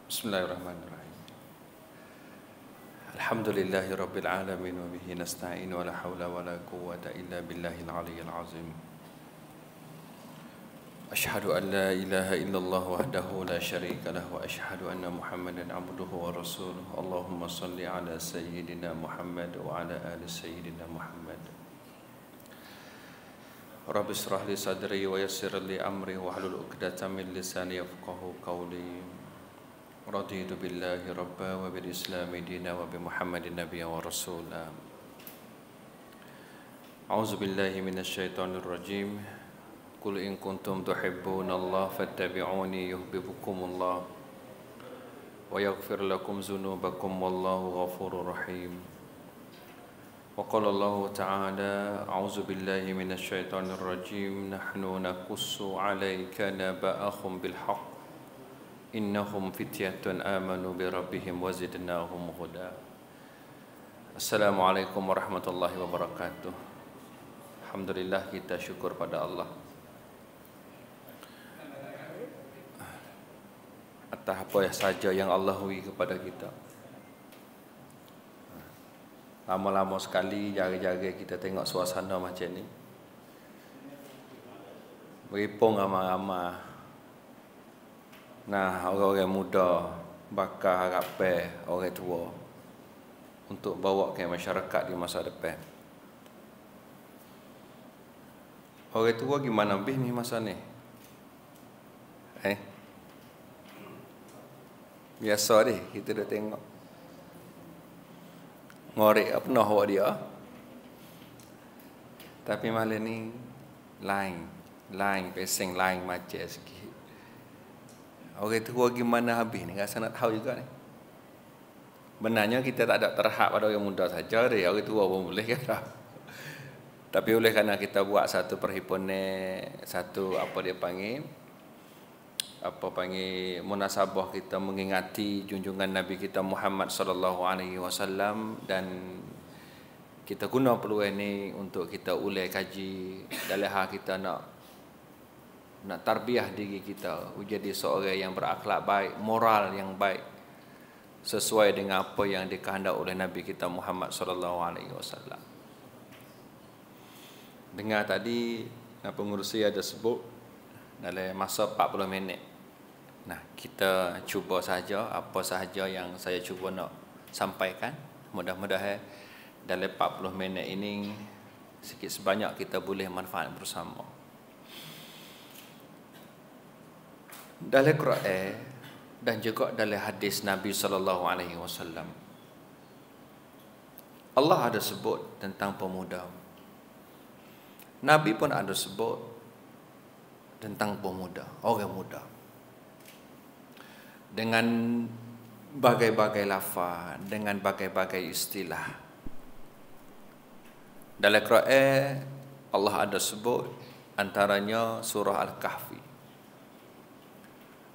Bismillahirrahmanirrahim. Alhamdulillahi rabbil alamin wa bihi nasta'in wa la hawla wa la quwwata illa billahil aliyyil azim. Ashhadu an la ilaha illallah wahdahu la syarika lah wa ashhadu anna Muhammadan abduhu wa rasuluh. Allahumma salli ala sayyidina Muhammad wa ala ali sayyidina Muhammad. Rabbi israh li sadri wa yassir li amri wa hlul 'uqdatam min lisani yafqahu qawli. Raditu billahi rabba wa bil islami dina wa bi Muhammadin nabiyya wa rasula. A'udzu billahi minasy syaithanir rajim. Qul in kuntum tuhibbunallaha fattabi'uni yuhibbukumullah wa yaghfir lakum dzunubakum wallahu ghafurur rahim. Wa qala Allah ta'ala a'udzu billahi minasy syaithanir rajim nahnu naqussu 'alaika naba'ahum bil haqq innahum fityatun amanu bi rabbihim wa zidnahum huda. Assalamualaikum warahmatullahi wabarakatuh. Alhamdulillah, kita syukur pada Allah atas apa saja yang Allah beri kepada kita. Lama-lama sekali jari-jari kita tengok suasana macam ni. Beripung ramai-ramai. Nah, orang-orang muda bakal harapan orang tua untuk bawa ke masyarakat di masa depan. Orang tua gimana habis ni masa ni? Biasa deh, kita dah tengok. Ngorek apa noh awak dia. Tapi malam ni lain pesing lain macam sikit. Orang tua gimana habis ni, rasa nak tahu juga ni. Benarnya kita tak ada terhad pada orang muda saja, orang tua pun boleh kan. Tapi oleh kerana kita buat satu perhimpunan, satu munasabah kita mengingati junjungan Nabi kita Muhammad sallallahu alaihi wasallam, dan kita guna peluang ni untuk kita ulai kaji dalam hal kita nak tarbiyah diri kita menjadi seorang yang berakhlak baik, moral yang baik, sesuai dengan apa yang dikehendak oleh Nabi kita Muhammad sallallahu alaihi wasallam. Dengar tadi pengurusi ada sebut dalam masa 40 minit. Nah, kita cuba saja apa sahaja yang saya cuba nak sampaikan. Mudah-mudahan dalam 40 minit ini sikit sebanyak kita boleh manfaat bersama. Dalam Quran dan juga dalam hadis Nabi sallallahu alaihi wasallam, Allah ada sebut tentang pemuda. Nabi pun ada sebut tentang pemuda, orang muda. Dengan bagai-bagai lafaz, dengan bagai-bagai istilah. Dalam Quran Allah ada sebut antaranya surah Al-Kahfi.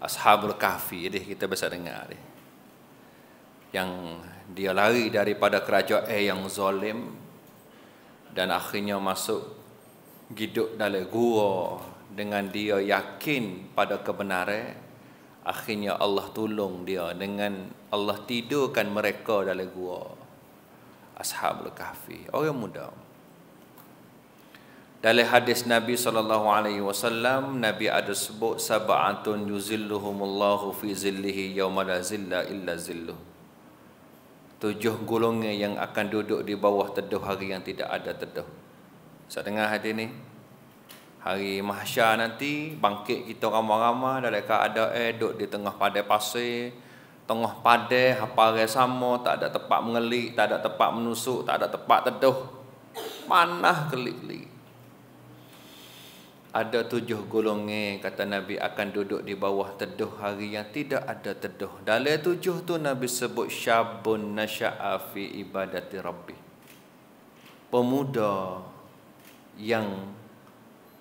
Ashabul Kahfi, kita biasa dengar dia. Yang dia lari daripada kerajaan yang zalim dan akhirnya masuk hidup dalam gua dengan dia yakin pada kebenaran. Akhirnya Allah tolong dia dengan Allah tidurkan mereka dalam gua. Ashabul Kahfi, orang muda. Dalam hadis Nabi sallallahu alaihi wasallam, Nabi ada sebut sab'atun yuzilluhumullahu fi zillihi yauma la zilla illa zilluh. 7 golongan yang akan duduk di bawah teduh hari yang tidak ada teduh. Saya dengar hadis ni. Hari mahsyar nanti bangkit kita ramai-ramai dalam keadaan duduk di tengah padang pasir, tengah padang hamparan sama, tak ada tempat mengelik, tak ada tempat menusuk, tak ada tempat teduh. Panah kelik-kelik. Ada 7 golongan kata Nabi akan duduk di bawah teduh hari yang tidak ada teduh. Dalam 7 tu Nabi sebut syabun nasya'a fi ibadati rabbi. Pemuda yang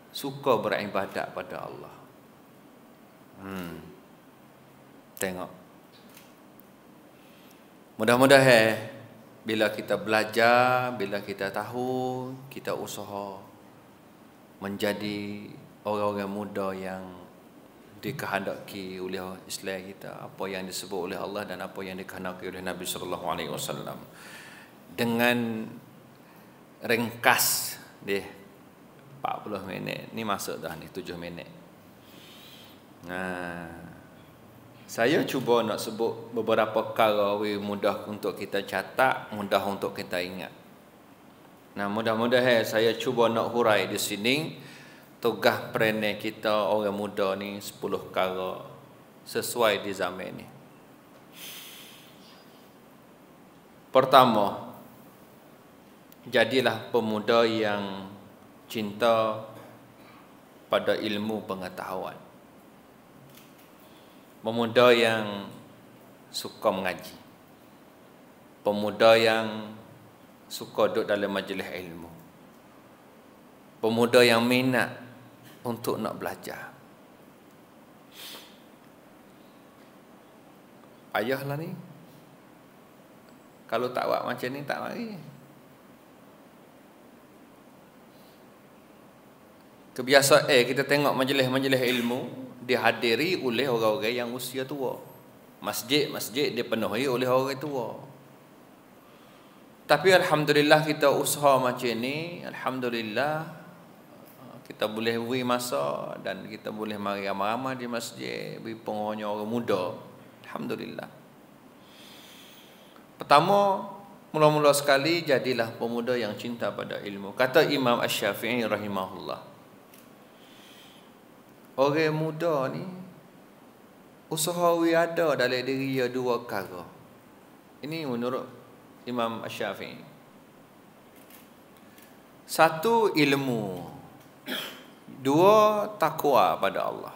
suka beribadat pada Allah. Tengok. Mudah-mudahan bila kita belajar, bila kita tahu, kita usaha menjadi orang-orang muda yang dikehendaki oleh Islam kita, apa yang disebut oleh Allah dan apa yang dikehendaki oleh Nabi sallallahu alaihi wasallam. Dengan ringkas dia 40 minit ni masuk dah ni 7 minit. Saya cuba nak sebut beberapa perkara mudah untuk kita catat, mudah untuk kita ingat. Mudah-mudahan saya cuba nak hurai di sini tugas perangai kita orang muda ni 10 perkara sesuai di zaman ni. Pertama, jadilah pemuda yang cinta pada ilmu pengetahuan. Pemuda yang suka mengaji. Pemuda yang suka duduk dalam majlis ilmu. Pemuda yang minat untuk nak belajar. Payahlah ni. Kalau tak buat macam ni tak mari. Kebiasaan kita tengok majlis-majlis ilmu dihadiri oleh orang-orang yang usia tua. Masjid-masjid dipenuhi oleh orang tua. Tapi alhamdulillah kita usaha macam ni, alhamdulillah kita boleh beri masa dan kita boleh mari ramai-ramai di masjid, beri pengaruhnya orang muda. Alhamdulillah. Pertama, mula-mula sekali jadilah pemuda yang cinta pada ilmu. Kata Imam Asy-Syafi'i rahimahullah, orang muda ni usaha ada dalam diri dia 2 perkara. Ini menurut Imam Asy-Syafi'i. 1, ilmu. 2, takwa pada Allah.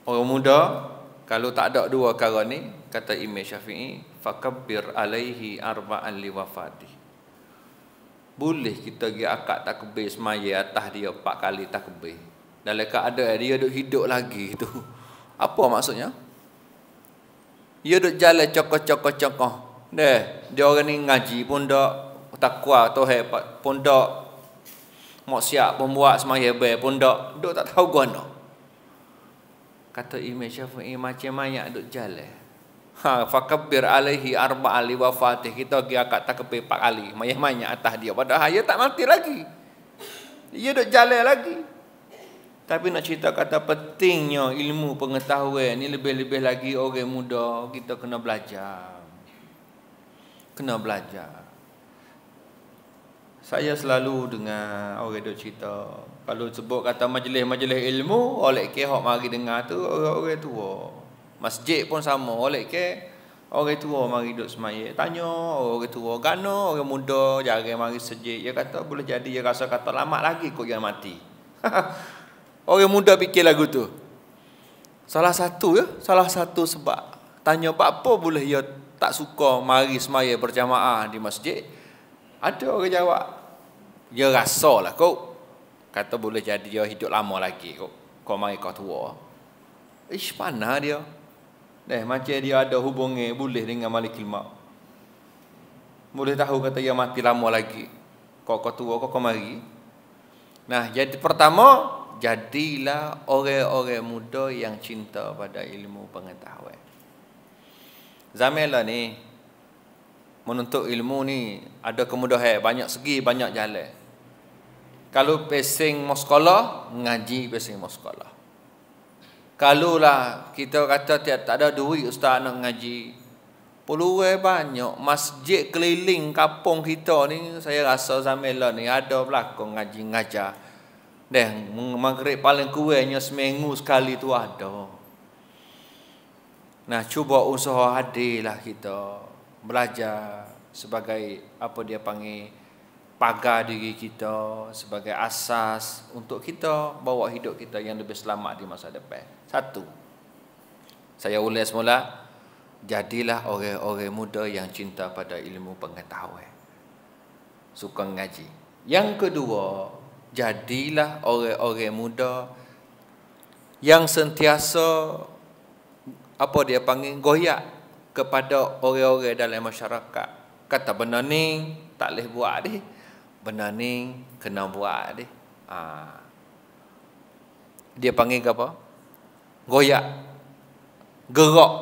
Orang muda kalau tak ada 2 perkara ni, kata Imam Syafi'i, fakabbir alaihi arba'an liwafati. Boleh kita pergi akad takbir semaya atas dia 4 kali takbir. Dalam keadaan dia duk hidup lagi tu. Apa maksudnya? Dia duk jalan cokoh-cokoh. Dia orang ni ngaji pun dak, takwa Tuhan pun dak, maksiat pun buat semaya baik pun dak, duk tak tahu guna. Kata Imam Syafi'i macam mayat duk jalan. Fakabbir alaihi arba'a li wafatih. Kita pergi akad takbir 4 kali. Mayat-mayat atas dia. Padahal dia tak mati lagi. Dia duk jalan lagi. Tapi nak cerita kata pentingnya ilmu pengetahuan ni, lebih-lebih lagi orang muda kita kena belajar. Kena belajar. Saya selalu dengar orang duk cerita, kalau sebut kata majlis-majlis ilmu, oleh ke hok mari dengar tu orang-orang tua. Masjid pun sama, oleh ke orang tua mari duduk semaya. Tanya orang tua, gano orang muda jarang mari sejid. Dia kata boleh jadi dia rasa kata lama lagi kok dia mati. Orang muda fikir lagu tu. Salah satu sebab tanya apa boleh dia tak suka mari semaya berjamaah di masjid. Ada orang jawab, dia rasa lah kau. Kata boleh jadi dia hidup lama lagi kau mari kau tua. Panah dia. Macam dia ada hubungan boleh dengan Malikul Maut. Boleh tahu kata dia mati lama lagi. Kau tua kau mari. Nah, jadi pertama, jadilah orang-orang muda yang cinta pada ilmu pengetahuan. Zaman lah ni menuntut ilmu ni ada kemudahan, banyak segi, banyak jalan. Kalau pesing mau sekolah, ngaji pesing mau sekolah. Kalau lah kita kata tak ada duit ustaz nak ngaji, peluang banyak. Masjid keliling kampung kita ni, saya rasa zaman lah ni ada belakang ngaji ngajar. Dan maghrib paling kurangnya seminggu sekali tu ada. Nah, cuba usaha hadirlah kita belajar sebagai apa dia panggil pagar diri kita, sebagai asas untuk kita bawa hidup kita yang lebih selamat di masa depan. 1, saya ulas semula, jadilah orang-orang muda yang cinta pada ilmu pengetahuan, suka ngaji. Yang kedua, jadilah orang-orang muda yang sentiasa apa dia panggil goyak kepada orang-orang dalam masyarakat. Kata benda ni tak boleh buat deh, benda ni kena buat deh. Dia panggil ke apa? Goyak. Gerak.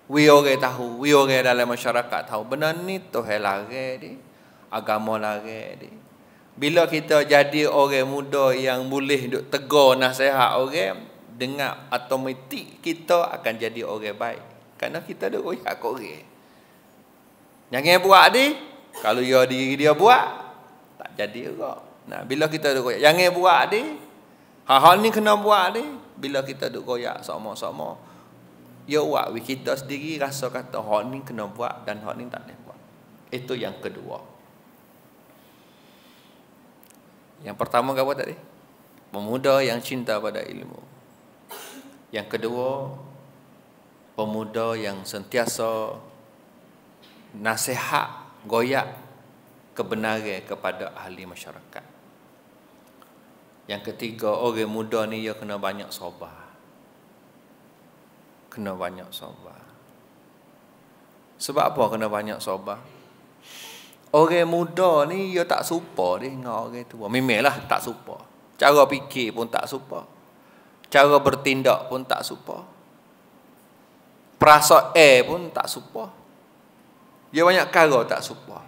We orang tahu, we orang dalam masyarakat tahu. Benda ni Tuhan larang dia. Agama larang dia. Bila kita jadi orang muda yang boleh duk tegur nasihat orang, dengan automatik kita akan jadi orang baik. Kerana kita duk goyak kat orang. Jangan buat dia. Kalau diri dia buat, tak jadi juga. Nah, bila kita duk goyak, jangan buat dia. Hal-hal ni kena buat dia. Bila kita duk goyak sama-sama, ya buat kita sendiri rasa kata hal ni kena buat dan hal ni tak boleh buat. Itu yang kedua. Yang pertama apa tadi? Pemuda yang cinta pada ilmu. Yang kedua, pemuda yang sentiasa nasihat, goyak kebenaran kepada ahli masyarakat. Yang ketiga, orang muda ni dia kena banyak sabar. Kena banyak sabar. Sebab apa kena banyak sabar? Orang muda ni dia tak serupa dia dengan orang tua. Memanglah tak serupa. Cara fikir pun tak serupa. Cara bertindak pun tak serupa. Perasaan pun tak serupa. Dia banyak perkara tak serupa.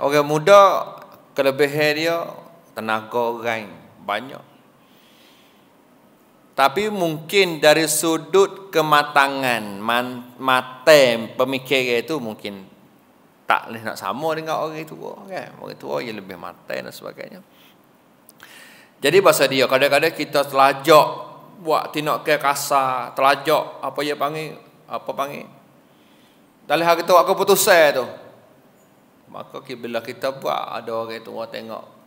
Orang muda kelebihan dia tenaga orang banyak. Tapi mungkin dari sudut kematangan mata pemikiran itu mungkin tak boleh nak sama dengan orang tua kan. Orang tua yang lebih matang dan sebagainya. Jadi bahasa dia kadang-kadang kita telajak buat tindakan kasar, telajak apa dia panggil? Dalam hari tu aku putusan tu. Maka bila kita buat ada orang tua tengok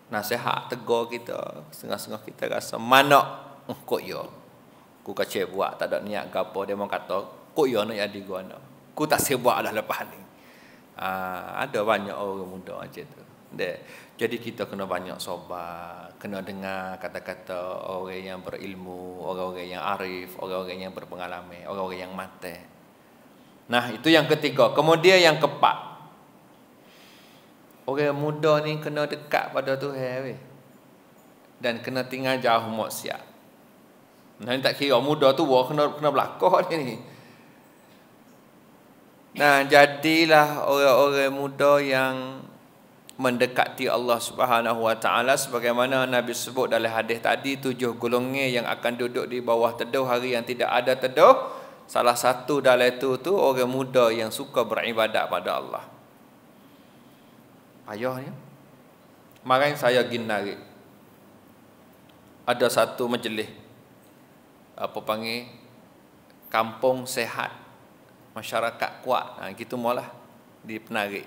nasihat tegur kita, setengah-setengah kita rasa mana kok yo. Ku kacau buat tak ada niat ke apa, dia mau kata kok yo nak jadi gua nak. Ku tak sebab dah lepas ni. Ada banyak orang muda macam tu. Jadi kita kena banyak sabar, kena dengar kata-kata orang yang berilmu, orang-orang yang arif, orang-orang yang berpengalaman, orang-orang yang matang. Nah, itu yang ketiga. Kemudian yang keempat. Orang muda ni kena dekat pada Tuhan dan kena tinggal jauh maksiat. Nah, ni tak kira muda tu kena berlaku ni. Nah, jadilah orang-orang muda yang mendekati Allah Subhanahu Wa Taala sebagaimana Nabi sebut dalam hadis tadi 7 golongan yang akan duduk di bawah teduh hari yang tidak ada teduh. Salah satu dalam itu orang muda yang suka beribadat pada Allah. Payahnya. Kemarin saya pergi narik. Ada satu majlis kampung sehat, masyarakat kuat. Gitu malah di Penarik.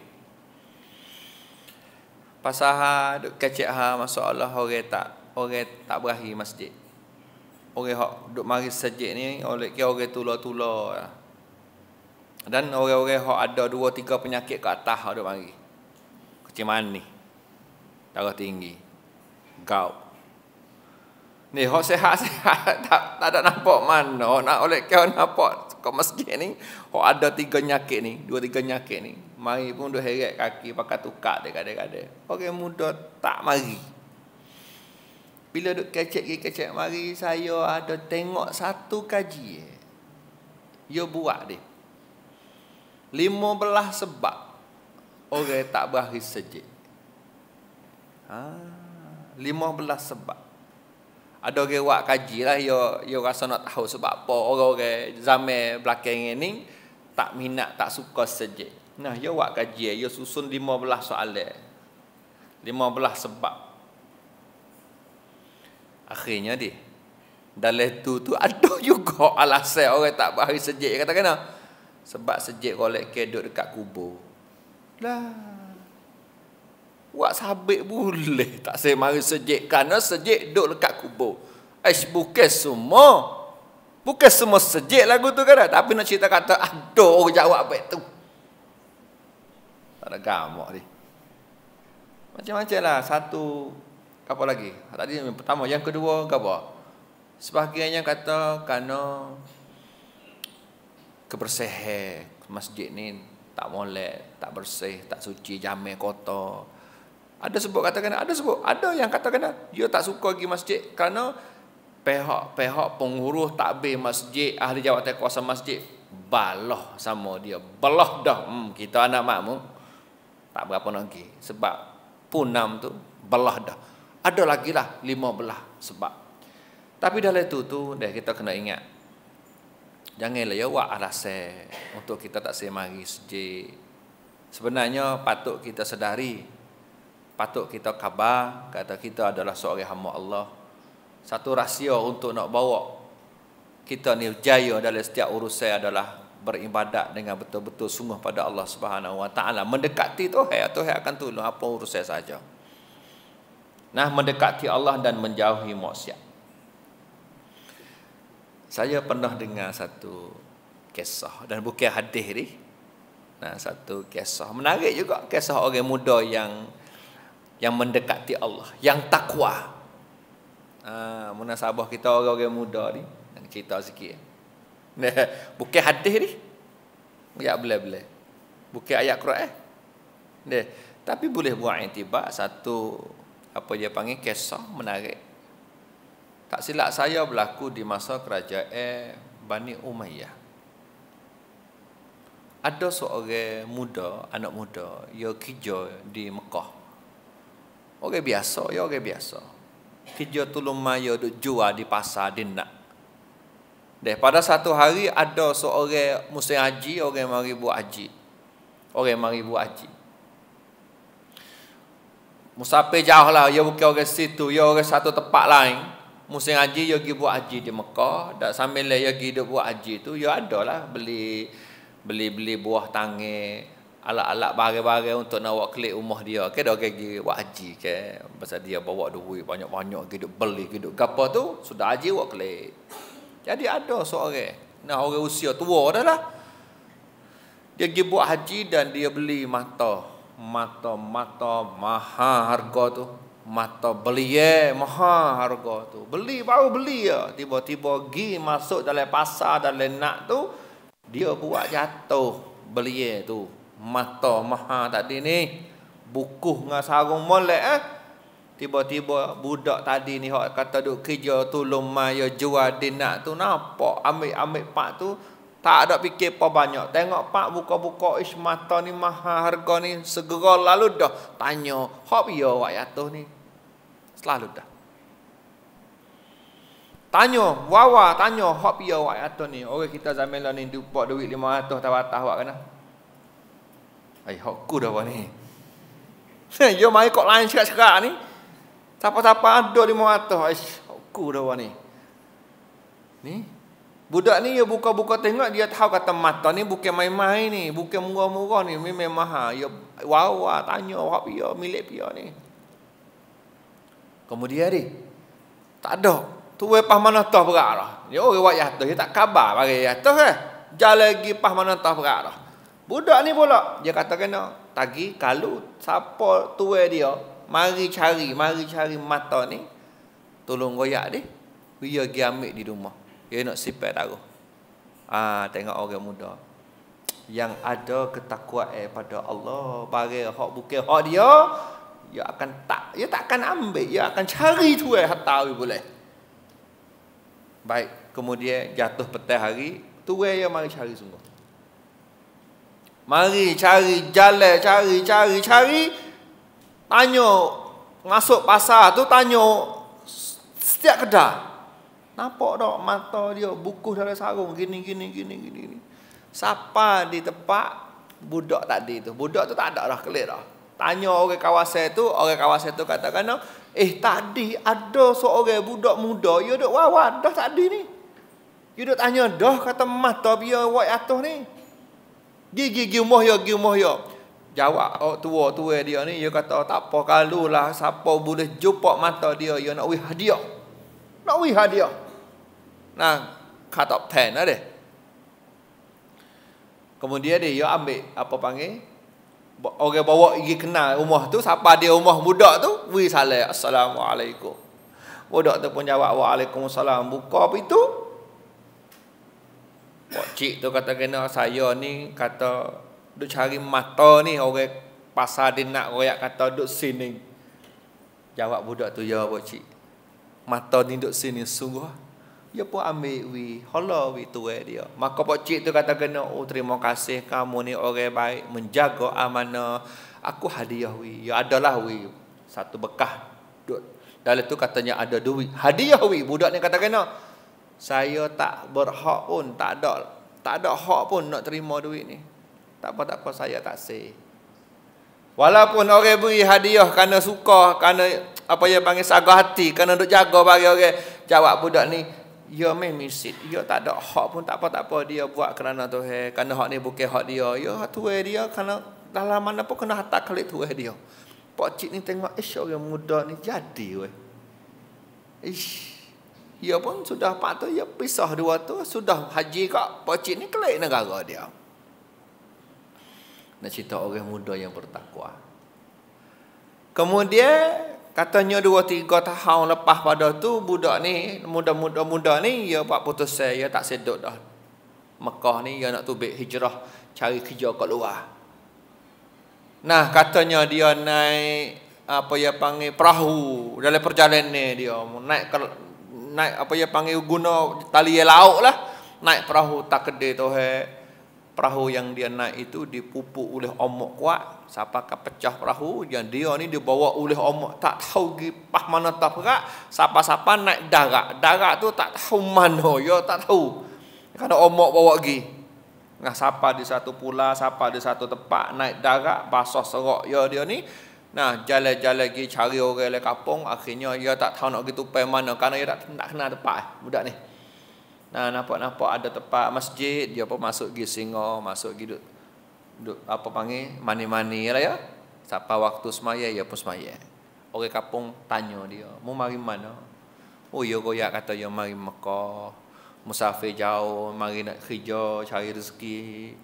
Pasal duk kecek masalah orang tak berahi masjid. Orang hak duk mari masjid ni oleh kira orang tula-tula. Dan orang-orang hak ada 2-3 penyakit ke atas duk mari. Kecemasan ni. Darah tinggi. Gout. Ni hak sehat-sehat tak ada nampak mana. Nak oleh kira nampak ke masjid ni hak ada 3 penyakit ni, 2-3 penyakit ni. Mari pun duk heret kaki pakai tukar dia kadang-kadang. Orang muda tak mari. Bila duk kecek mari saya ada tengok satu kaji. Dia buat dia. 15 sebab orang tak berakhir sejid. 15 sebab. Ada orang buat kaji lah, dia rasa nak tahu sebab apa orang-orang zaman belakang ni tak minat, tak suka sejid. Nah, dia buat kaji, dia susun 15 soalan. 15 sebab. Akhirnya dia dalam tu ada juga alasan orang tak berakhir sejid. Kata kena sebab sejid golek keduk dekat kubur. Lah. Buat sabit boleh tak saya mari sejid kerana sejid duduk dekat kubur. Bukan semua sejid lagu tu kan. Tapi nak cerita kata ada orang jawab baik tu. Tak ada gamak ni. Macam-macam lah. Satu apa lagi? Tadi yang pertama, yang kedua apa? Sebahagiannya kata kerana kebersihan masjid ni tak molek, tak bersih, tak suci, jamek kotor. Ada sebut katakan, ada sebut. Ada yang katakan dia tak suka pergi masjid kerana pihak pengurus takbir masjid, ahli jawatan kuasa masjid balah sama dia. Belah dah. Kita anak makmum tak berapa nak pergi. Sebab punam tu belah dah. Ada lagi lah 15 sebab. Tapi dalam itu tu kita kena ingat. Janganlah ya buat alasan untuk kita tak semari masjid. Sebenarnya patut kita sedari, patut kita khabar kata kita adalah seorang hamba Allah. Satu rahsia untuk nak bawa kita ni jaya dalam setiap urusan adalah beribadat dengan betul-betul sungguh pada Allah Subhanahu Wa Taala. Mendekati Tuhan akan tolong apa urusan saja. Nah, mendekati Allah dan menjauhi maksiat. Saya pernah dengar satu kisah dan bukan hadis ni. Nah, satu kisah menarik juga, kisah orang muda yang mendekati Allah, yang takwa. Munasabah kita orang-orang muda ni, nak cerita sikit. Bukan hadis ni. Ya boleh. Bukan ayat Quran. Tapi boleh buat intibak satu apa dia panggil kisah menarik. Tak silap saya berlaku di masa kerajaan Bani Umayyah. Ada seorang muda, anak muda, dia kerja di Mekah. Orang biasa, orang biasa. Kerja tolong maya duk jual di pasar Dinak. Pada satu hari ada seorang musim haji, orang mari buat haji. Musafir jauh lah, dia bukan orang situ, dia orang satu tempat lain. Musim haji dia pergi buat haji di Mekah, dan sambil dia pergi buat haji tu, dia ada lah beli buah tangan, alat-alat barang-barang untuk nak buat kelik rumah dia. Ke dah pergi buat haji ke, pasal dia bawa duit banyak-banyak pergi beli pergi gapo tu, sudah haji buat kelik. Jadi ada seorang, orang usia tua dah lah. Dia pergi buat haji dan dia beli mata mahal harga tu. Mata beli mahal harga tu. Baru beli ya. Tiba-tiba pergi masuk dalam pasar dalam nak tu, dia buat jatuh beli tu. Mata mahal tadi ni bukuh dengan sarung molek Tiba-tiba budak tadi ni hak kata duk kerja tolong maya jual dinak tu nampak ambil pak tu tak ada fikir apa banyak. Tengok pak buka-buka mata ni mahal harga ni, segera lalu dah tanya, "Hak piye awak jatuh ni?" Selalu dah. Tanya, hak piye awak jatuh ni? Orang kita zaman lah ni dapat duit 500 tawatah awak kena. Hak ku dah awak ni. Yo mai kok lain serak-serak ni. Siapa-siapa ada 500. Hak ku dah awak ni. Ni budak ni dia buka-buka tengok, dia tahu kata mata ni bukan main-main ni, bukan murah-murah ni, memang mahal. Dia tanya hak piye, milik piye ni. Kemudian dia tak ada. Tu pas mana tah berat dah. Dia orang buat jatuh, dia tak khabar bagi jatuh Jalan lagi pas mana tah berat dah. Budak ni pula dia kata kena tagi kalau siapa tua dia, mari cari mata ni. Tolong goyak dia. Dia pergi ambil di rumah. Dia nak sipai taruh. Tengok orang muda yang ada ketakwaan pada Allah, bagi hak bukan hak dia takkan ambil, dia akan cari tu hatta boleh. Baik, kemudian jatuh petang hari, tu dia mari cari sungguh. Mari cari jalan, cari. Tanya masuk pasar tu, tanya setiap kedai. Nampak tak mata dia bukuh dalam sarung gini. Siapa di tempat budak tadi tu? Budak tu tak ada dah kelik dah. Tanya orang kawasan tu katakan, tadi ada seorang budak muda, dia duk wawan dah tadi ni. Dia duk tanya dah kata mata dia buat atas ni. Gigi rumah ya. Jawab tua dia ni, dia kata tak apa kalulah siapa boleh jumpa mata dia nak wih hadiah. Nah, kata pen ada. Kemudian dia ambil apa panggil? Orang bawa pergi kenal rumah tu, siapa dia rumah budak tu, wih salam, assalamualaikum. Budak tu pun jawab waalaikumsalam. Buka pintu. Cik tu kata kena saya ni kata duk cari mata ni, orang pasar dia nak royak kata duk sini. Jawab budak tu, ya pak cik. Mata ni duduk sini sungguh. Ya pun ambil wi, hala wi tuai dia. Maka pak cik tu kata kena, oh terima kasih kamu ni orang baik menjaga amanah. Aku hadiah wi. Ya adalah wi satu bekah. Dalam tu katanya ada duit. Hadiah wi. Budak ni kata kena, saya tak berhak pun, tak ada hak pun nak terima duit ni. Tak apa saya tak say. Walaupun orang beri hadiah kerana suka, kerana apa yang panggil sagah hati, kerana duk jaga bagi orang. Jawab budak ni, ya memisit, ya tak ada hak pun tak apa dia buat kerana Tuhan, kerana hak ni bukan hak dia. Ya Tuhan dia kerana dalam mana pun kena hantar kali Tuhan dia. Pak cik ni tengok, orang muda ni jadi weh. Ya pun sudah patut ya pisah dua tu, sudah haji kak. Pak cik ni kelak negara dia. Nak cerita orang muda yang bertakwa. Kemudian katanya 2-3 tahun lepas pada tu, budak ni muda ni ya pak putus saya tak sedut dah Mekah ni, ya nak tubik hijrah cari kerja kat luar. Nah katanya dia naik apa ya panggil perahu dalam perjalanan dia naik apa ya panggil guna tali laut lah, naik perahu tak kedai tu perahu yang dia naik itu dipupuk oleh ombak kuat, sampai ke pecah perahu. Yang dia ni dibawa oleh ombak, tak tahu pergi pas mana tak perak, siapa-siapa naik darat tu tak tahu mana, ya tak tahu kerana ombak bawa pergi. Nah siapa di satu pula, siapa di satu tempat, naik darat basah serak ya dia ni. Nah jalan-jalan pergi cari orang di kampung, akhirnya dia tak tahu nak pergi tupai mana kerana dia tak kenal tempat budak ni. Nah, nampak ada tempat masjid, dia pun masuk pergi singa, masuk pergi duduk apa panggil, mani-mani lah ya. Sampai waktu semaya, dia pun semaya. Orang kampung tanya dia, mau mari mana? Oh, ya goyak kata dia mari Mekah. Musafir jauh, mari nak kerja, cari rezeki.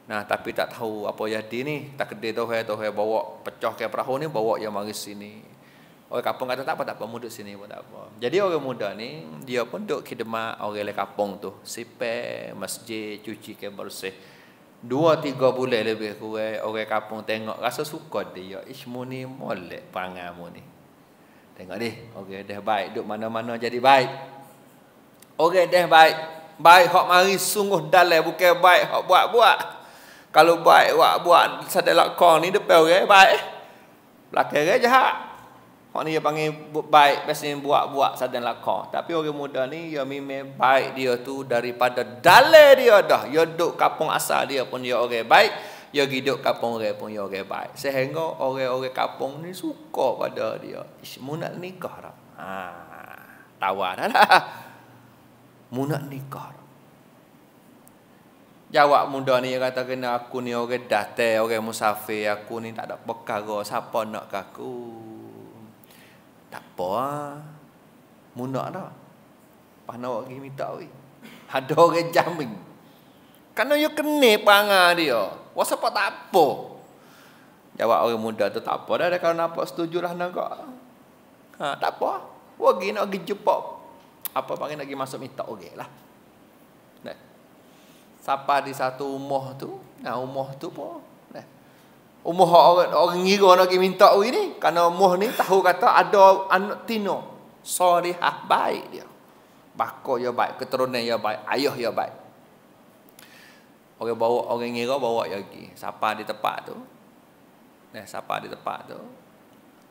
Nah, tapi tak tahu apa jadi ni. Tak kedai Tuhan bawa pecah ke perahu ni, bawa dia mari sini. Orang kampung kata tak apa, mu duduk sini pun tak apa. Jadi orang muda ni, dia pun duduk khidmat orang kampung tu. Sipir, masjid, cuci ke bersih. 2-3 bulan lebih kurang, orang kampung tengok, rasa suka dia. Mu ni molek perangai mu ni. Tengok ni, orang dah baik, duduk mana-mana jadi baik. Orang dah baik. Baik hak mari sungguh dalam, bukan baik hak buat-buat. Kalau baik buat sadar kau ni depan orang baik. Belakang orang jahat. Hak ni dia panggil baik, biasanya buat sadar lakar. Tapi orang muda ni, dia memang baik dia tu daripada dalam dia dah. Dia duduk kampung asal dia pun dia orang baik. Dia hidup kampung orang pun dia orang baik. Sehingga orang-orang kampung ni suka pada dia. Mu nak nikah dah. Tawar dah lah. Mu nak nikah dah. Jawab muda ni, dia kata kena aku ni orang datang, orang musafir. Aku ni tak ada perkara, siapa nak ke aku? Tak apa munak dah. Pas nak pergi minta weh. Ada orang jamin. Kerana you kena perangai dia. Wasa apa tak apa. Jawab orang muda tu, tak apa dah kalau nampak setujulah nak. Tak apa. Pergi nak pergi jumpa. Apa panggil nak pergi masuk minta orang lah. Nah. Siapa di satu rumah tu. Nah rumah tu pun. Umur orang ngira nak pergi minta wih ni. Kerana umur ni tahu kata ada anak tino. Solihah baik dia. Bako dia baik. Keturunan dia baik. Ayah dia baik. Orang ngira bawa dia pergi. Siapa di tempat tu. Siapa di tempat tu.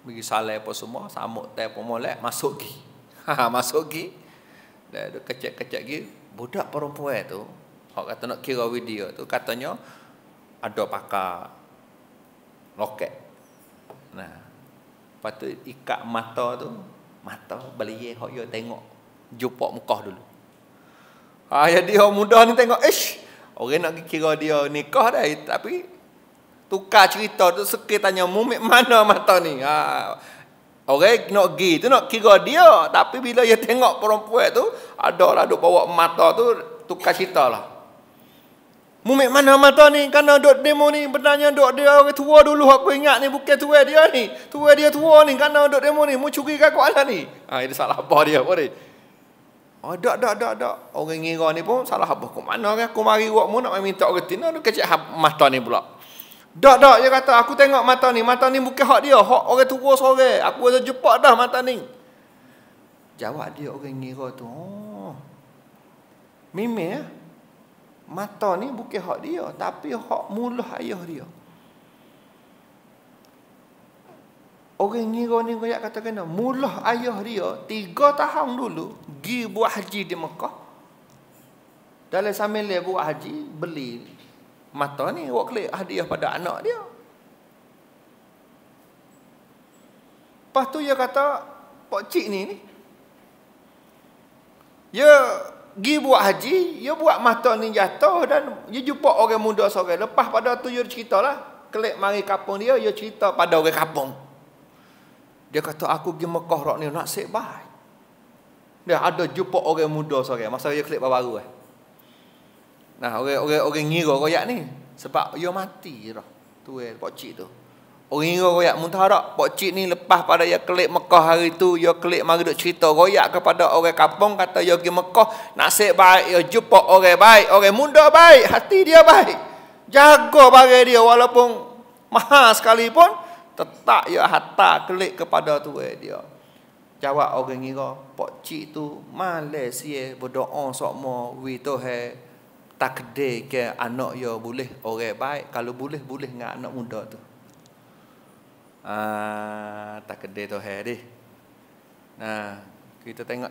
Pergi salai apa semua. Samuk teh pun molek. Masuk pergi. Masuk pergi. Dia kecek-kecek pergi. Budak perempuan tu. Orang kata nak kira video tu. Katanya ada pakar loket. Nah, lepas tu ikat mata tu, mata beliye hok yo tengok jumpa muka dulu. Jadi orang muda ni tengok, orang nak kira dia nikah dah, tapi tukar cerita tu sikit tanya mu mana mata ni. Orang nak pergi tu nak kira dia, tapi bila dia tengok perempuan tu adalah duk bawa mata tu, tukar cerita lah. Mumik mana mata ni? Kerana duk demo ni benarnya duk dia orang tua dulu aku ingat ni bukan tua dia ni. Tua dia tua ni kerana duk demo ni mu curi kat kuala ni. Itu salah apa dia apa ni? Tak. Orang ngira ni pun salah apa. Kau mana kan aku mari buat mu nak minta orang tina duk kecek mata ni pula. Dak, dia kata, aku tengok mata ni bukan hak dia, hak orang tua sore. Aku rasa jepak dah mata ni. Jawab dia orang ngira tu, oh, memang mata ni bukan hak dia, tapi hak mulut ayah dia. Orang ngira ni koyak kata kena, mulut ayah dia 3 tahun dulu pergi buat haji di Mekah. Dalam sambil dia buat haji, beli mata ni awak klik hadiah pada anak dia. Lepas tu dia kata, pak cik ni dia pergi buat haji, dia buat mata ni jatuh dan dia jumpa orang muda seorang. Lepas pada tu dia ceritalah, klik mari kampung dia cerita pada orang kampung. Dia kata, aku pergi Mekah rak ni nasib baik. Dia ada jumpa orang muda seorang masa dia klik baru. Nah, orang ngira royak ni sebab dia mati dah. Tu pak cik tu. Orang ngira royak muntah dak. Pak cik ni lepas pada dia klik Mekah hari tu, dia klik mari duk cerita royak kepada orang kampung, kata dia pergi Mekah nasib baik, dia jumpa orang baik, orang muda baik, hati dia baik. Jaga barang dia walaupun mahal sekalipun, tetap dia hantar klik kepada tu dia. Jawab orang ngira, pak cik tu Malaysia berdoa sokmo wi Tuhan takdir ke anak dia boleh orang baik, kalau boleh dengan anak muda tu. Takdir Tuhan deh. Nah, kita tengok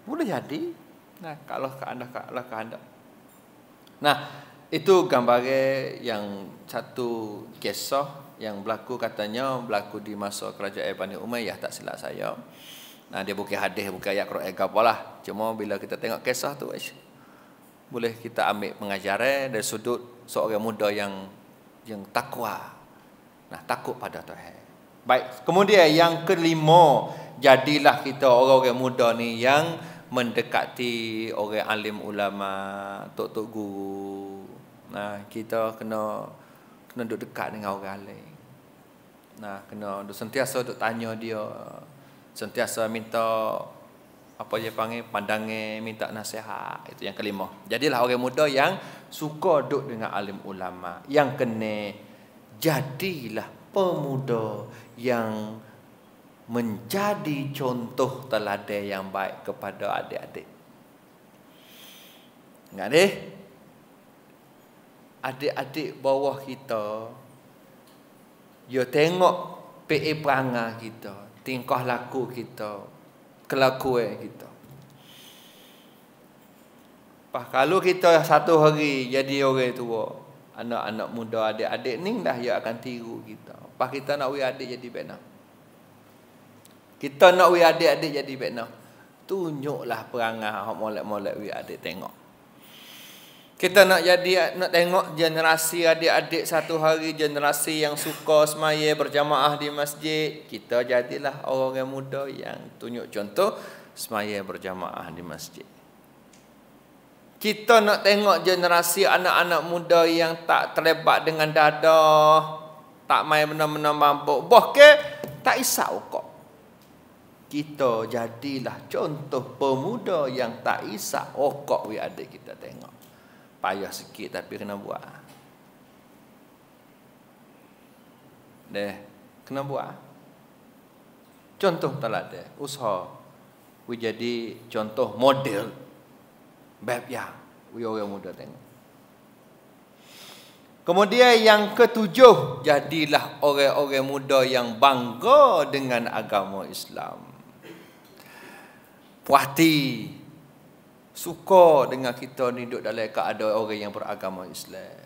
boleh jadi. Nah, kalau kehendak. Nah, itu gambar yang satu kisah yang berlaku, katanya berlaku di masa kerajaan Bani Umayyah, tak silap saya. Nah, dia bukan hadis, bukan ayat Quran ke apalah. Cuma bila kita tengok kisah tu, boleh kita ambil pengajaran dari sudut seorang muda yang takwa. Nah, takut pada Tuhan. Baik, kemudian yang kelima, jadilah kita orang-orang muda ni yang mendekati orang alim ulama, tok-tok guru. Nah, kita kena duduk dekat dengan orang alim. Nah, kena sentiasa duk tanya dia, sentiasa minta apa dia panggil pandangan, minta nasihat. Itu yang kelima. Jadilah orang muda yang suka duduk dengan alim ulama. Yang kena, jadilah pemuda yang menjadi contoh teladan yang baik kepada adik-adik. Ingat deh, adik-adik bawah kita, dia tengok PA perangai kita, tingkah laku kita, kelakuan kita. Kalau kita satu hari jadi orang tua, anak-anak muda, adik-adik ni dah dia akan tiru kita. Pas kita nak adik jadi benar. Kita nak adik-adik jadi benar. Tunjuklah perangai hak molek-molek adik tengok. Kita nak tengok generasi adik-adik satu hari, generasi yang suka semaya berjamaah di masjid. Kita jadilah orang muda yang tunjuk contoh semaya berjamaah di masjid. Kita nak tengok generasi anak-anak muda yang tak terlibat dengan dadah, tak main benda-benda mabuk, bahkan tak isap rokok. Kita jadilah contoh pemuda yang tak isap rokok adik kita tengok. Payah sikit tapi kena buat. Kena buat. Contoh teladan, usaha. Jadi contoh model bab yang orang muda tengok. Kemudian yang ketujuh, jadilah orang-orang muda yang bangga dengan agama Islam. Puati, suka dengan kita ni duduk dalam keadaan orang yang beragama Islam.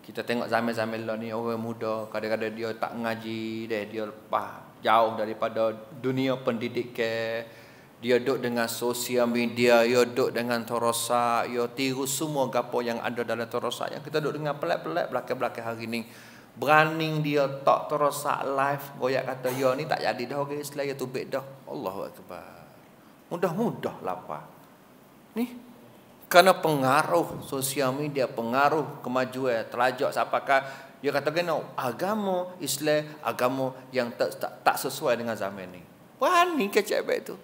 Kita tengok zaman-zaman lah ni orang muda, kadang-kadang dia tak ngaji, dia lepas jauh daripada dunia pendidikan. Dia duduk dengan sosial media, dia duduk dengan terosak, dia tiru semua gapo yang ada dalam terosak. Yang kita duduk dengan pelik-pelik belakang-belakang hari ni. Berani dia tak terosak live, goyak kata, ya ni tak jadi dah orang Islam, ya tubik dah. Allahu Akbar. Mudah-mudah lapar. Ni kerana pengaruh sosial media, pengaruh kemajuan, terlajak siapakah dia kata kena agama Islam, agama yang tak sesuai dengan zaman ni. Berani kecek baik tu.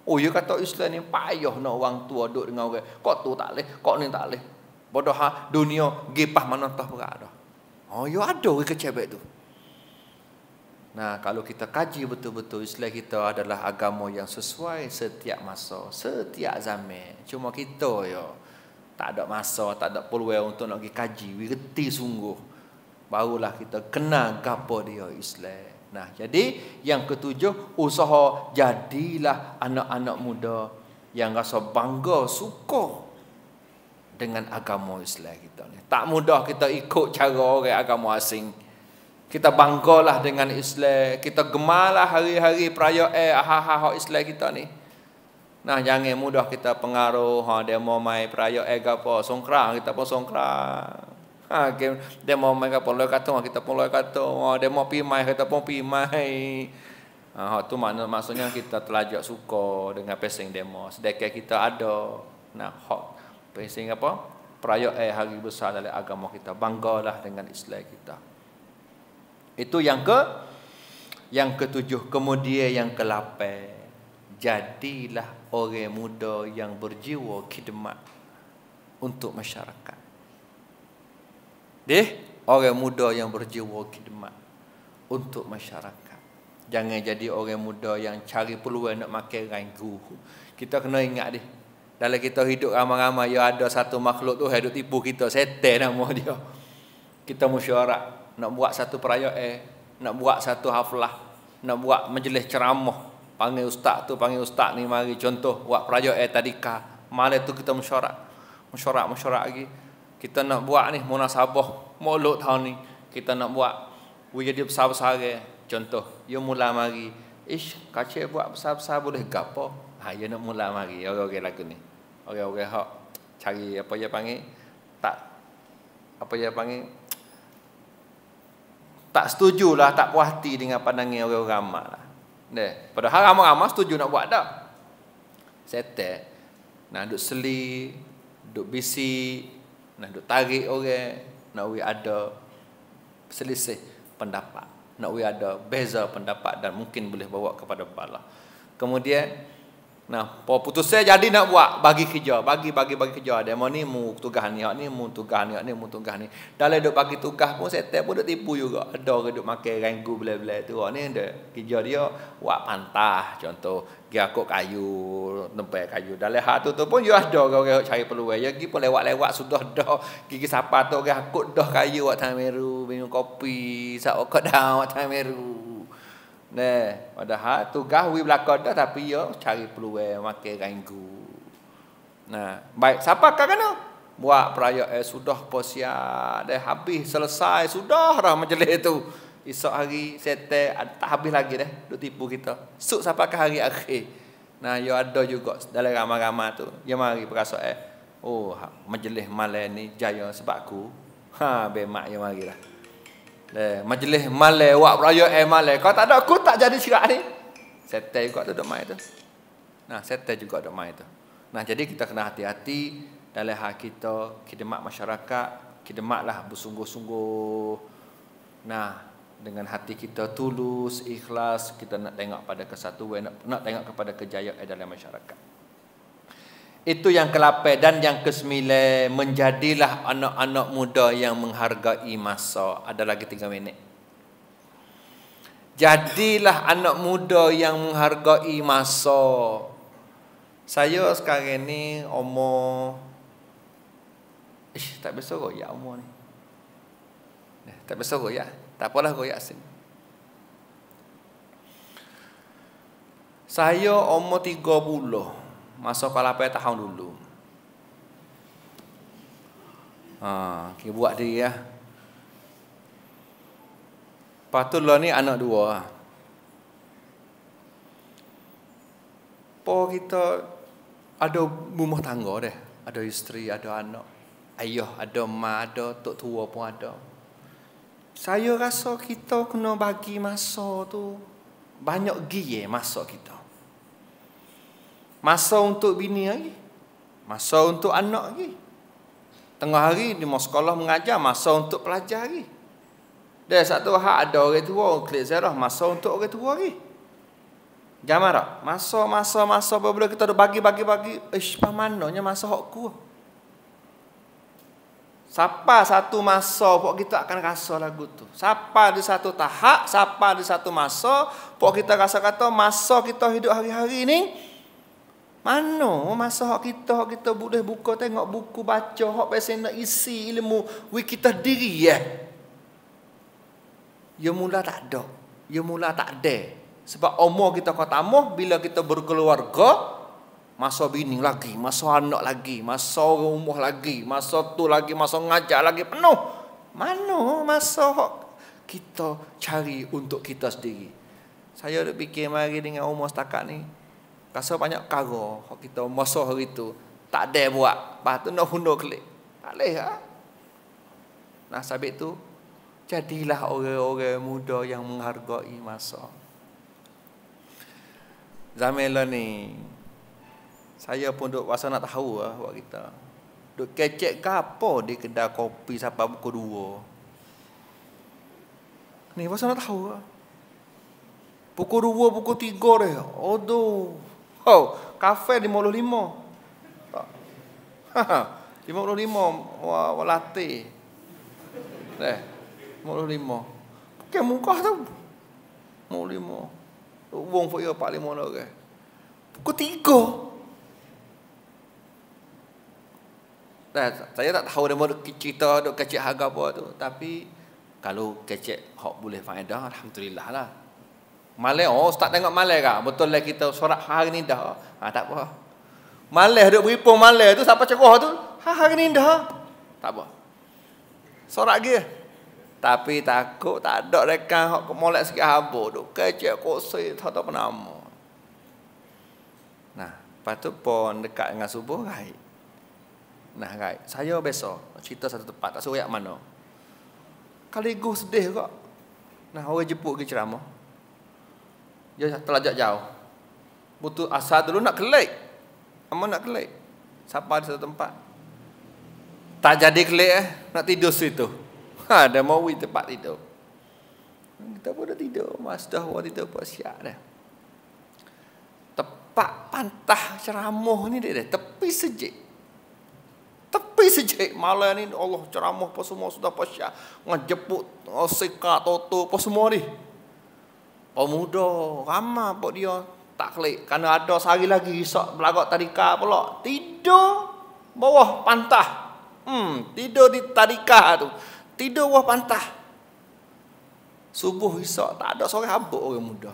Oh, dia kata Islam ni payah nak orang tua duduk dengan orang. Kok tu tak boleh, kok ni tak boleh. Bodoh dunia gipah mana tah berat dah. Oh, yo ada ke kecebek tu. Nah, kalau kita kaji betul-betul Islam kita adalah agama yang sesuai setiap masa, setiap zaman. Cuma kita yo tak ada masa, tak ada peluang untuk nak pergi kaji, reti sungguh. Barulah kita kenal gapo dia Islam. Nah, jadi yang ketujuh, usaha jadilah anak-anak muda yang rasa bangga, suka dengan agama Islam kita ni. Tak mudah kita ikut cara orang agama asing. Kita banggalah dengan Islam, kita gemarlah hari-hari perayaan hak-hak Islam kita ni. Nah, jangan mudah kita pengaruh demo mai perayaan gapo, songkrang kita pun songkrang. Demo mai gapo loy kata kita pun loy kata. Demo pi mai kita pun pi mai. Tu maksudnya kita telajak suka dengan pesing demo. Sedekah kita ada. Nah, hak pesing apa? Perayaan hari besar dalam agama kita. Banggalah dengan Islam kita. Itu yang ketujuh. Kemudian yang ke-8, jadilah orang muda yang berjiwa khidmat untuk masyarakat. Orang muda yang berjiwa khidmat untuk masyarakat. Jangan jadi orang muda yang cari peluang nak makan ranggu. Kita kena ingat dalam kita hidup ramai-ramai, ya ada satu makhluk tu hidup tipu kita, setan nama dia. Kita mesyuarat nak buat satu perayaan, nak buat satu haflah, nak buat majlis ceramah, panggil ustaz ni mari contoh buat perayaan tadika. Malam tu kita mesyuarat lagi. Kita nak buat ni munasabah Maulud tahun ni. Kita nak buat jadi besar-besar contoh. Ya mula mari. Kacau buat besar-besar boleh gapo? Ya nak mula mari orang-orang lagu ni. Orang-orang hak cari apa dia panggil? Tak setujulah, tak puas hati dengan pandangan orang ramai lah. Padahal ramai-ramai setuju nak buat dah. Setan. Nak duk seli, duk bisi, nak duk tarik orang, nak ada selisih pendapat, nak ada beza pendapat dan mungkin boleh bawa kepada bala. Kemudian putusnya jadi nak buat bagi kerja, bagi kerja. Demo ni mu tugas ni, hak ni mu tugas ni. Dalam duk bagi tugas pun setan pun duk tipu juga. Ada orang duk makan ranggu bela-bela tu. Ni ada kerja dia buat pantah contoh, dia akuk kayu, tempat kayu. Dalam hak tu pun dia ada orang cari peluang. Ya gi pun lewat-lewat sudah dah. Gigi siapa tu orang akuk dah kayu buat Tameru, minum kopi, sak okok dah buat Tameru. Padahal tugas wi belakang dah tapi yo cari peluang makan ranggu. Baik siapa kena buat perayaan sudah posiat dah habis selesai sudah dah majlis tu. Esok hari setan tak habis lagi dah duk tipu kita. Suk sampai ke hari akhir. Yo ada juga dalam ramai-ramai tu. Dia mari perasaan majlis malam ni jaya sebab aku. Bemak dia marilah. Majlis malam buat perayaan malam. Kalau tak ada aku tak jadi syirak ni. Setan juga duduk main tu. Setan juga duduk main tu. Jadi kita kena hati-hati dalam hak kita khidmat masyarakat, khidmatlah bersungguh-sungguh. Dengan hati kita tulus, ikhlas, kita nak tengok pada kesatuan, nak tengok kepada kejayaan dalam masyarakat. Itu yang ke-8 dan yang ke-9, menjadilah anak-anak muda yang menghargai masa. Ada lagi 3 minit. Jadilah anak muda yang menghargai masa. Saya sekarang ni umur tak biasa royak umur ni. Tak biasa royak. Tak apalah royak sini. Saya umur 30. Masa ke-8 tahun dulu. Kita buat dia. Lepas tu lah ni anak 2. Kita ada rumah tangga dah. Ada isteri, ada anak. Ayah, ada mak, ada tok tua pun ada. Saya rasa kita kena bagi masa tu banyak giye masa kita. Masa untuk bini lagi. Masa untuk anak lagi. Tengah hari di sekolah mengajar, masa untuk pelajar lagi. Dan satu hak ada orang tua, klik zarah, masa untuk orang tua lagi. Jangan marah. Masa apabila kita ada bagi. Pamananya masa hakku. Siapa satu masa pok kita akan rasa lagu tu. Siapa di satu tahap, siapa di satu masa pok kita rasa kata masa kita hidup hari-hari ni mana masa kita boleh buka tengok buku baca hak pasal nak isi ilmu kita diri ya. Ya mula tak ada. Ya mula tak ada. Sebab umur kita kau tambah bila kita berkeluarga, masa bini lagi, masa anak lagi, masa rumah lagi, masa tu lagi, masa ngajar lagi penuh. Mana masa kita cari untuk kita sendiri. Saya duk fikir mari dengan umur setakat ni, rasa banyak perkara kita masa hari tu tak ada buat. Lepas tu nak hundur klik. Tak boleh ha? Nah sabit tu jadilah orang-orang muda yang menghargai masa. Zaman ni saya pun duk rasa nak tahu lah buat kita. Duk kecek ke apa di kedai kopi sampai pukul 2. Ni rasa nak tahu lah. Pukul 2, pukul 3 dah. Aduh. Oh, kafe 55. 55 wah latte. 55. Pakai muka tu. 55. Wong foya 45 orang. Pukul 3. Saya tak tahu dia mau cerita duk kecek harga apa tu, tapi kalau kecek hak boleh faedah alhamdulillah lah. Malai start tengok malai ke? Betul lah kita sorak hari ni dah. Tak apa. Malai duk beripung malai tu siapa cerah tu? Hari ni dah. Tak apa. Sorak lagi. Tapi takut tak ada rekan hak molek sikit habuk duk kecek kosai tak tahu nama. Nah, lepas tu pun dekat dengan subuh right. Nah, right. Saya besok cerita satu tempat tak suruh yak mana. Kali gu sedih kok. Nah, orang jemput pergi ceramah. Dia terlajak jauh. Butuh asal dulu nak kelik. Amal nak kelik. Siapa di satu tempat. Tak jadi kelik nak tidur situ. Dah mau tempat tidur. Kita pun dah tidur. Mas dah orang tidur pun siap dah. Tepat pantah ceramah ni dia tepi sejik. Tepi sejik malam ni Allah ceramah apa semua sudah pasya. Ngejeput sekat toto apa semua ni. Pemuda ramai apa dia tak klik. Kerana ada sehari lagi esok belagak tadika pula. Tidur bawah pantah. Tidur di tadika tu. Tidur bawah pantah. Subuh esok tak ada seorang habuk orang muda.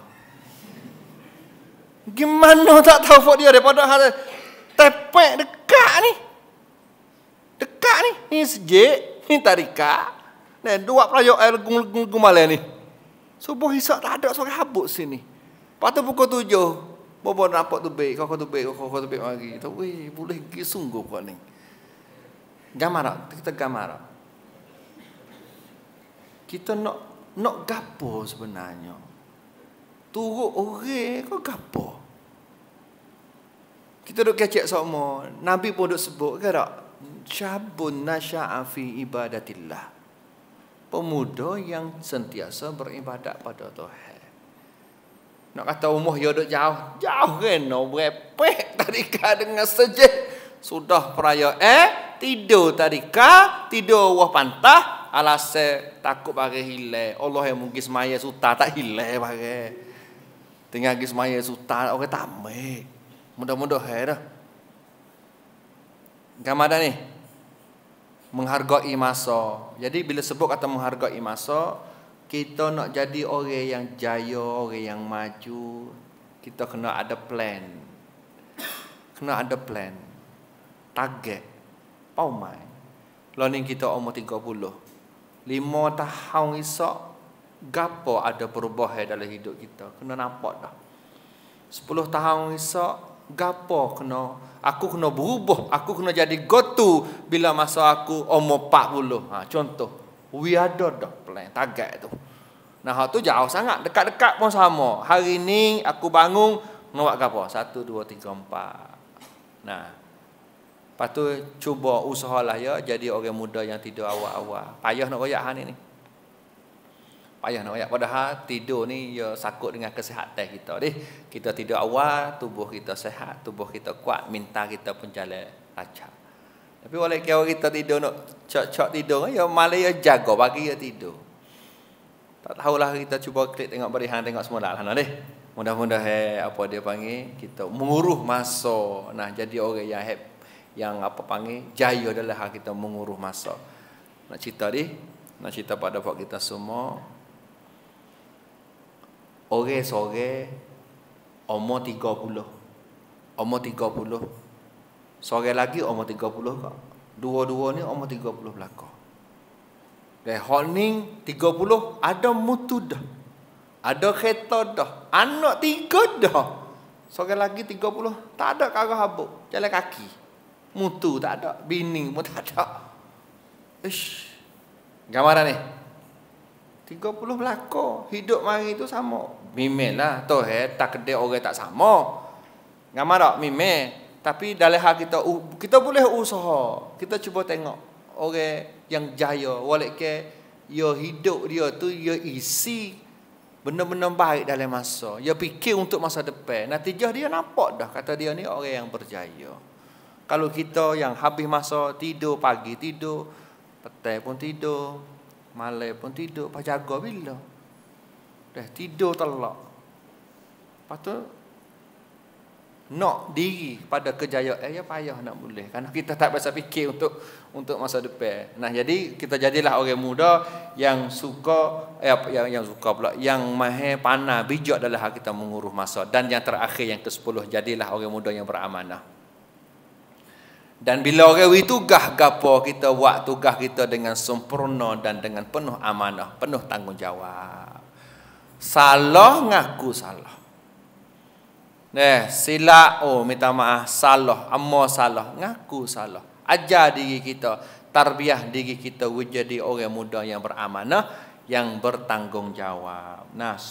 Gimana tak tahu buat dia daripada hari tepek dekat ni. Dekat ni. Ni sejik. Ni tadika. Dan dua pelayak air legung malam ni. Subuh esok tak ada seorang habuk sini. Lepas tu pukul 7. Bobo nampak tu baik. Kau tu baik mari. Weh, boleh pergi sungguh kau ni. Gamar tak? Kita gamar tak? Kita nak gapo sebenarnya. Turut orang kau gapo. Kita duk kecek semua. Nabi pun duk sebut ke tak? Syabun nasya'a fi ibadatillah. Pemuda yang sentiasa beribadat pada Tuhan. Nak kata umur dia duk jauh. Jauh kan? Berepek tadika dengan sejik. Sudah peraya tidur tadika. Tidur wah pantah. Alasai takut bagi hilang. Allah yang mungkin semaya suta tak hilang bagi. Tinggal lagi semaya suta orang tak ambil. Mudah-mudahan dah. Gambar dah ni. Menghargai masa. Jadi bila sebut kata menghargai masa, kita nak jadi orang yang jaya, orang yang maju, kita kena ada plan. Kena ada plan. Target. Paumai. Lalu kita umur 30. 5 tahun esok gapo ada perubahan dalam hidup kita. Kena nampak dah. 10 tahun esok gapo aku kena berubah, aku kena jadi go-to bila masa aku umur 40. Contoh, we ada dah plan target tu. Nah, hak tu jauh sangat, dekat-dekat pun sama. Hari ni aku bangun nak buat gapo? 1 2 3 4. Nah, lepas tu cuba usahalah ya jadi orang muda yang tidur awal-awal. Payah nak royak hang ni. Payah nak royak. Padahal tidur ni ya sakut dengan kesihatan kita deh. Kita tidur awal, tubuh kita sehat, tubuh kita kuat, minta kita pun jalan lancar. Tapi kalau kita tidur nak cok-cok tidur, ya malah ya jaga pagi ya tidur. Tak tahulah kita cuba klik tengok berihan, tengok semua dah lah deh. Mudah-mudahan apa dia panggil kita menguruh masa. Nah, jadi orang yang apa panggil jaya adalah kita menguruh masa. Nak cerita pada buat kita semua. Orang sore umur 30. Umur 30. Sore lagi umur 30 kak. Dua-dua ni umur 30 belakang. Honing 30 ada mutu dah. Ada kereta dah. Anak 3 dah. Sore lagi 30 tak ada karah habuk. Jalan kaki. Mutu tak ada. Bini pun tak ada. Ish. Gambaran ni. 30 belakang. Hidup mari tu sama. Mimel lah. Toh tak kedai orang tak sama. Gambar tak? Mimel. Tapi dalam hal kita boleh usaha. Kita cuba tengok orang yang jaya, walaupun dia hidup dia tu dia isi benda-benda baik dalam masa. Dia fikir untuk masa depan. Natijah dia nampak dah kata dia ni orang yang berjaya. Kalau kita yang habis masa tidur pagi tidur, petang pun tidur, malam pun tidur, apa jaga bila? Dah tidur telak. Lepas tu nak diri pada kejayaan ya payah nak boleh kerana kita tak biasa fikir untuk masa depan. Nah, jadi kita jadilah orang muda yang suka yang suka pula yang maha pandai bijak dalam hal kita menguruh masa. Dan yang terakhir yang ke-10, jadilah orang muda yang beramanah. Dan bila orang tugas gapo kita buat tugas kita dengan sempurna dan dengan penuh amanah, penuh tanggungjawab. Salah ngaku salah. Silap, minta maaf, salah, salah, ngaku salah. Ajar diri kita, tarbiyah diri kita menjadi orang muda yang beramanah, yang bertanggungjawab. Nah,